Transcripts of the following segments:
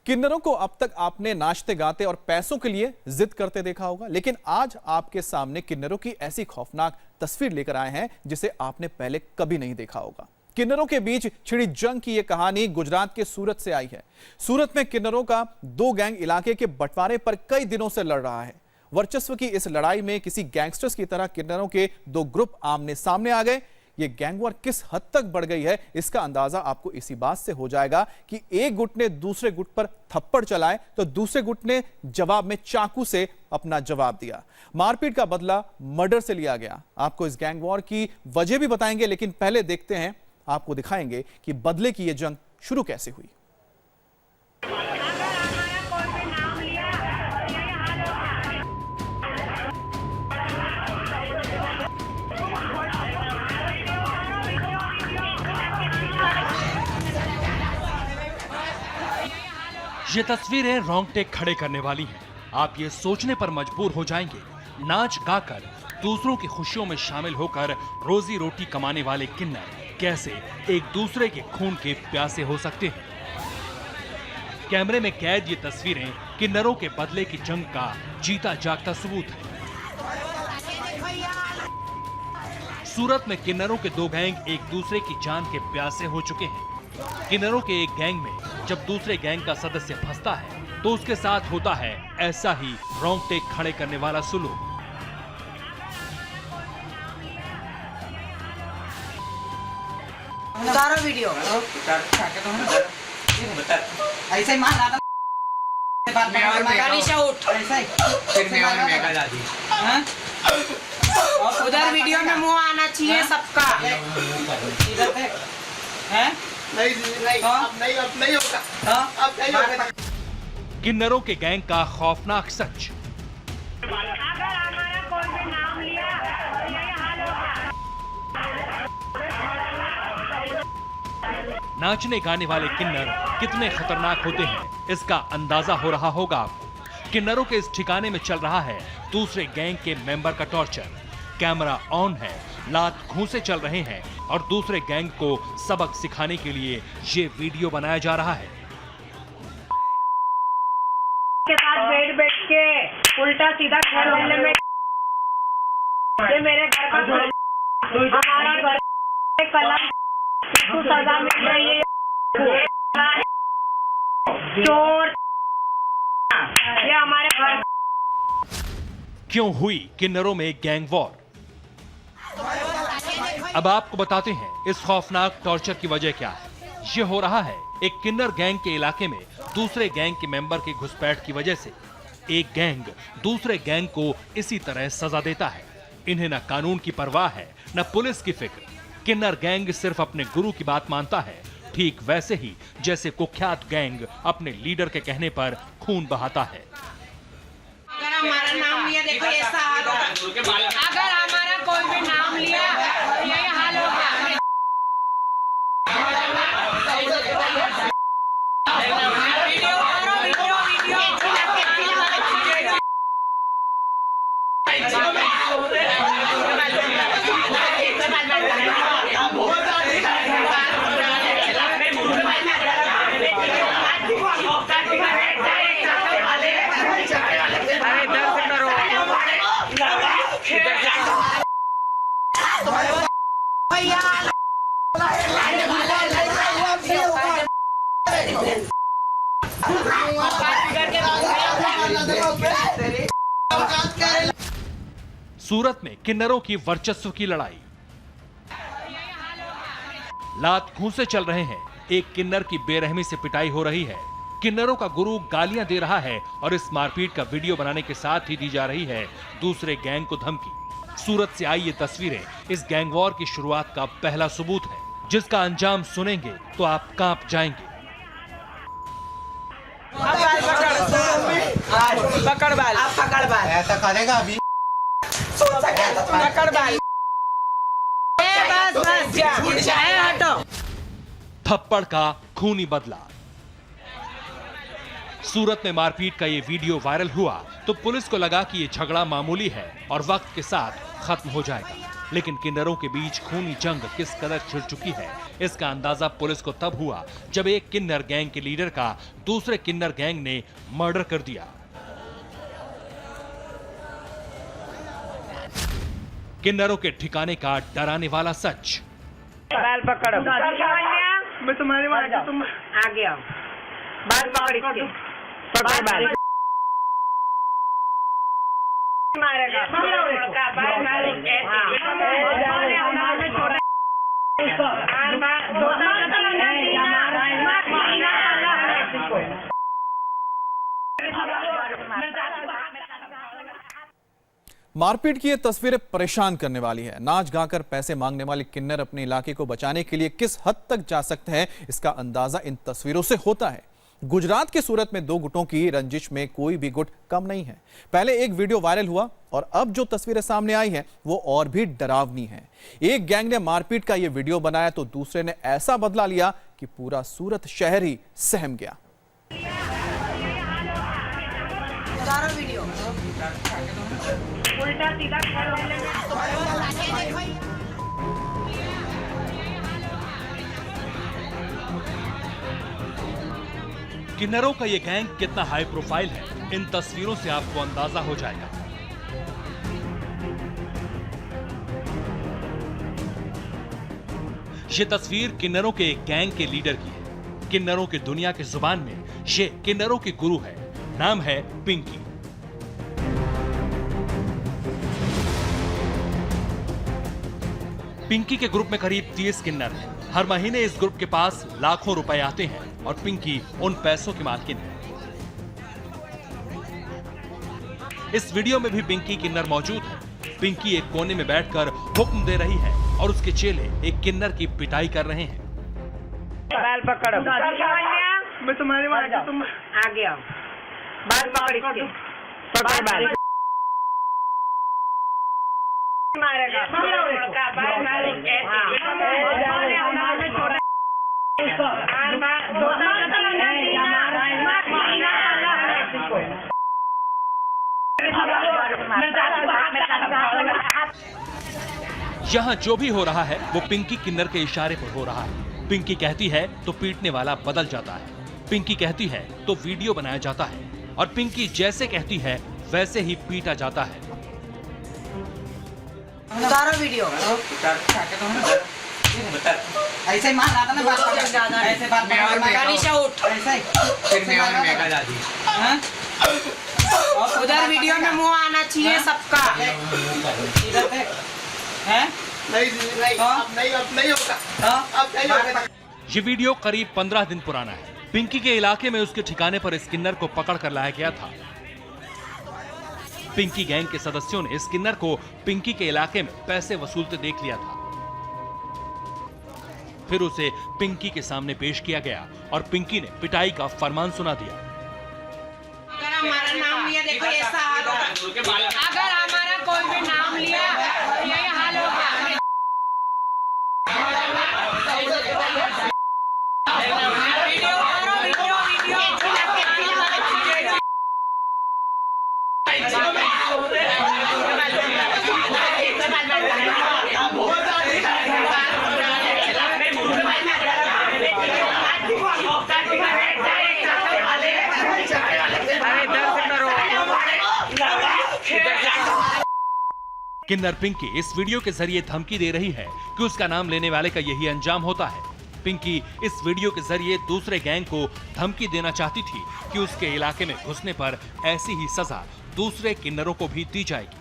किन्नरों को अब तक आपने नाचते गाते और पैसों के लिए जिद करते देखा होगा, लेकिन आज आपके सामने किन्नरों की ऐसी खौफनाक तस्वीर लेकर आए हैं जिसे आपने पहले कभी नहीं देखा होगा। किन्नरों के बीच छिड़ी जंग की यह कहानी गुजरात के सूरत से आई है। सूरत में किन्नरों का दो गैंग इलाके के बंटवारे पर कई दिनों से लड़ रहा है। वर्चस्व की इस लड़ाई में किसी गैंगस्टर्स की तरह किन्नरों के दो ग्रुप आमने सामने आ गए। ये गैंग वॉर किस हद तक बढ़ गई है, इसका अंदाजा आपको इसी बात से हो जाएगा कि एक गुट ने दूसरे गुट पर थप्पड़ चलाए तो दूसरे गुट ने जवाब में चाकू से अपना जवाब दिया। मारपीट का बदला मर्डर से लिया गया। आपको इस गैंग वॉर की वजह भी बताएंगे, लेकिन पहले देखते हैं, आपको दिखाएंगे कि बदले की यह जंग शुरू कैसे हुई। ये तस्वीरें रोंगटे खड़े करने वाली हैं। आप ये सोचने पर मजबूर हो जाएंगे, नाच गाकर दूसरों की खुशियों में शामिल होकर रोजी रोटी कमाने वाले किन्नर कैसे एक दूसरे के खून के प्यासे हो सकते हैं। कैमरे में कैद ये तस्वीरें किन्नरों के बदले की जंग का जीता जागता सबूत है। सूरत में किन्नरों के दो गैंग एक दूसरे की जान के प्यासे हो चुके हैं। किन्नरों के एक गैंग में जब दूसरे गैंग का सदस्य फंसता है तो उसके साथ होता है ऐसा ही रोंगटे खड़े करने वाला सुलूक। उतारो वीडियो। ऐसे ही मार रहा था। उधर वीडियो में मुंह आना चाहिए सबका। नहीं होगा। किन्नरों के गैंग का खौफनाक सच। नाचने गाने वाले किन्नर कितने खतरनाक होते हैं, इसका अंदाजा हो रहा होगा आपको। किन्नरों के इस ठिकाने में चल रहा है दूसरे गैंग के मेंबर का टॉर्चर। कैमरा ऑन है, लात घूंसे चल रहे हैं और दूसरे गैंग को सबक सिखाने के लिए ये वीडियो बनाया जा रहा है। के साथ बैठ के उल्टा सीधा खेलने में ये मेरे घर का हमारा घर कलम इसको सजा मिल रही है। चोर ये हमारे घर। क्यों हुई किन्नरों में गैंग वॉर? अब आपको बताते हैं इस खौफनाक टॉर्चर की वजह क्या है। ये हो रहा है एक किन्नर गैंग के इलाके में दूसरे गैंग के मेंबर की घुसपैठ की वजह से। एक गैंग दूसरे गैंग को इसी तरह सजा देता है। इन्हें न कानून की परवाह है न पुलिस की फिक्र। किन्नर गैंग सिर्फ अपने गुरु की बात मानता है, ठीक वैसे ही जैसे कुख्यात गैंग अपने लीडर के कहने पर खून बहाता है। अगर हमारा नाम लिया, देखो ऐसा हाल होगा। अगर हमारा कोई भी नाम लिया यही हाल होगा। सूरत में किन्नरों की वर्चस्व की लड़ाई। लात घूंसे चल रहे हैं। एक किन्नर की बेरहमी से पिटाई हो रही है। किन्नरों का गुरु गालियां दे रहा है और इस मारपीट का वीडियो बनाने के साथ ही दी जा रही है दूसरे गैंग को धमकी। सूरत से आई ये तस्वीरें इस गैंग वॉर की शुरुआत का पहला सबूत है, जिसका अंजाम सुनेंगे तो आप कांप जाएंगे। पकड़ बाल, आप पकड़ बाल। ऐसा करेगा अभी? पकड़ बाल। बस हटो। थप्पड़ का खूनी बदला। सूरत में मारपीट का ये वीडियो वायरल हुआ तो पुलिस को लगा कि ये झगड़ा मामूली है और वक्त के साथ खत्म हो जाएगा। लेकिन किन्नरों के बीच खूनी जंग किस कदर छिड़ चुकी है, इसका अंदाजा पुलिस को तब हुआ जब एक किन्नर गैंग के लीडर का दूसरे किन्नर गैंग ने मर्डर कर दिया। किन्नरों के ठिकाने का डराने वाला सच। बाल पकड़ो। मैं तुम्हारे मार तुम आ गया। बाल पकड़ के पकड़ बाल। मारेगा। मारपीट की ये तस्वीरें परेशान करने वाली है। नाच गाकर पैसे मांगने वाले किन्नर अपने इलाके को बचाने के लिए किस हद तक जा सकते हैं, इसका अंदाजा इन तस्वीरों से होता है। गुजरात के सूरत में दो गुटों की रंजिश में कोई भी गुट कम नहीं है। पहले एक वीडियो वायरल हुआ और अब जो तस्वीरें सामने आई हैं वो और भी डरावनी हैं। एक गैंग ने मारपीट का ये वीडियो बनाया तो दूसरे ने ऐसा बदला लिया कि पूरा सूरत शहर ही सहम गया। उल्टा सीधा किन्नरों का ये गैंग कितना हाई प्रोफाइल है, इन तस्वीरों से आपको अंदाजा हो जाएगा। ये तस्वीर किन्नरों के एक गैंग के लीडर की है। किन्नरों की दुनिया की जुबान में ये किन्नरों की गुरु है। नाम है पिंकी। पिंकी के ग्रुप में करीब 30 किन्नर हैं। हर महीने इस ग्रुप के पास लाखों रुपए आते हैं और पिंकी उन पैसों की मालकिन है। इस वीडियो में भी पिंकी किन्नर मौजूद है। पिंकी एक कोने में बैठकर हुक्म दे रही है और उसके चेले एक किन्नर की पिटाई कर रहे हैं। बाल पकड़ो। मैं तुम्हारे मार तुम आ गया। बाल पकड़ के पकड़ बाल। मारेगा। यहाँ जो भी हो रहा है वो पिंकी किन्नर के इशारे पर हो रहा है। पिंकी कहती है तो पीटने वाला बदल जाता है। पिंकी कहती है तो वीडियो बनाया जाता है और पिंकी जैसे कहती है वैसे ही पीटा जाता है। उतारो वीडियो। ऐसे ही मार रहा था ना, बात ऐसे बात गाड़ी से उठ। फिर मैं और मेगा दादी उधर वीडियो में मुंह आना चाहिए सबका। इधर पे हैं? नहीं होगा। ये वीडियो करीब 15 दिन पुराना है। पिंकी के इलाके में उसके ठिकाने पर इस किन्नर को पकड़ कर लाया गया था। पिंकी गैंग के सदस्यों ने इस किन्नर को पिंकी के इलाके में पैसे वसूलते देख लिया था। फिर उसे पिंकी के सामने पेश किया गया और पिंकी ने पिटाई का फरमान सुना दिया। अगर हमारा नाम लिया, देखो ऐसा हाल होगा। अगर हमारा कोई भी नाम लिया तो यही हाल होगा। किन्नर पिंकी इस वीडियो के जरिए धमकी दे रही है कि उसका नाम लेने वाले का यही अंजाम होता है। पिंकी इस वीडियो के जरिए दूसरे गैंग को धमकी देना चाहती थी कि उसके इलाके में घुसने पर ऐसी ही सजा दूसरे किन्नरों को भी दी जाएगी।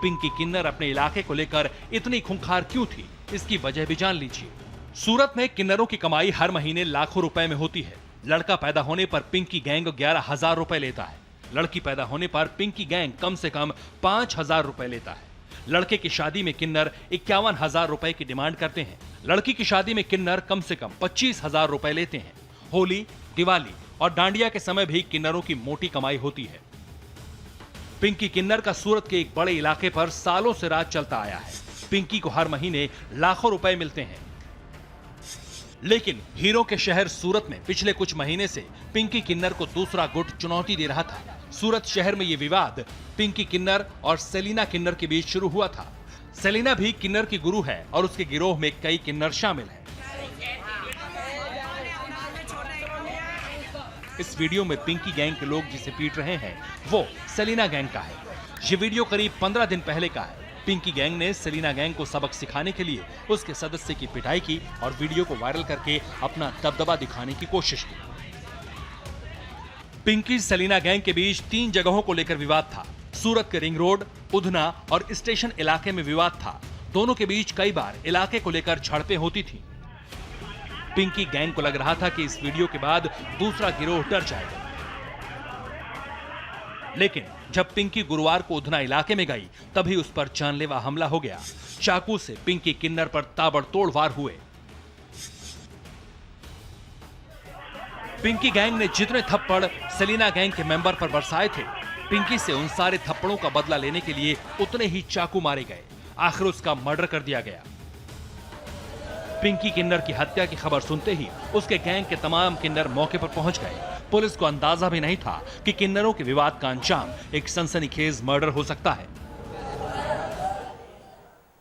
पिंकी किन्नर अपने इलाके को लेकर इतनी खूंखार क्यों थी, इसकी वजह भी जान लीजिए। सूरत में किन्नरों की कमाई हर महीने लाखों रुपए में होती है। लड़का पैदा होने पर पिंकी गैंग 11,000 रुपए लेता है। लड़की पैदा होने पर पिंकी गैंग कम से कम 5,000 रुपए लेता है। लड़के की शादी में किन्नर 51,000 रुपए की डिमांड करते हैं। लड़की की शादी में किन्नर कम से कम 25,000 रुपए लेते हैं। होली, दिवाली और डांडिया के समय भी किन्नरों की मोटी कमाई होती है। पिंकी किन्नर का सूरत के एक बड़े इलाके पर सालों से राज चलता आया है। पिंकी को हर महीने लाखों रुपए मिलते हैं। लेकिन हीरो के शहर सूरत में पिछले कुछ महीने से पिंकी किन्नर को दूसरा गुट चुनौती दे रहा था। सूरत शहर में ये विवाद पिंकी किन्नर और सेलिना किन्नर के बीच शुरू हुआ था। सेलिना भी किन्नर की गुरु है और उसके गिरोह में कई किन्नर शामिल हैं। इस वीडियो में पिंकी गैंग के लोग जिसे पीट रहे हैं वो सेलिना गैंग का है। ये वीडियो करीब 15 दिन पहले का है। पिंकी गैंग ने सेलिना गैंग को सबक सिखाने के लिए उसके सदस्य की पिटाई की और वीडियो को वायरल करके अपना दबदबा दिखाने की कोशिश की। पिंकी सेलिना गैंग के बीच 3 जगहों को लेकर विवाद था। सूरत के रिंग रोड, उधना और स्टेशन इलाके में विवाद था। दोनों के बीच कई बार इलाके को लेकर झड़पें होती थी। पिंकी गैंग को लग रहा था कि इस वीडियो के बाद दूसरा गिरोह डर जाएगा। लेकिन जब पिंकी गुरुवार को उधना इलाके में गई तभी उस पर जानलेवा हमला हो गया। चाकू से पिंकी किन्नर पर ताबड़तोड़ वार हुए। पिंकी गैंग ने जितने थप्पड़ सेलिना गैंग के मेंबर पर बरसाए थे, पिंकी से उन सारे थप्पड़ों का बदला लेने के लिए उतने ही चाकू मारे गए। आखिर उसका मर्डर कर दिया गया। पिंकी किन्नर की हत्या की खबर सुनते ही उसके गैंग के तमाम किन्नर मौके पर पहुंच गए। पुलिस को अंदाजा भी नहीं था कि किन्नरों के विवाद का अंजाम एक सनसनीखेज मर्डर हो सकता है।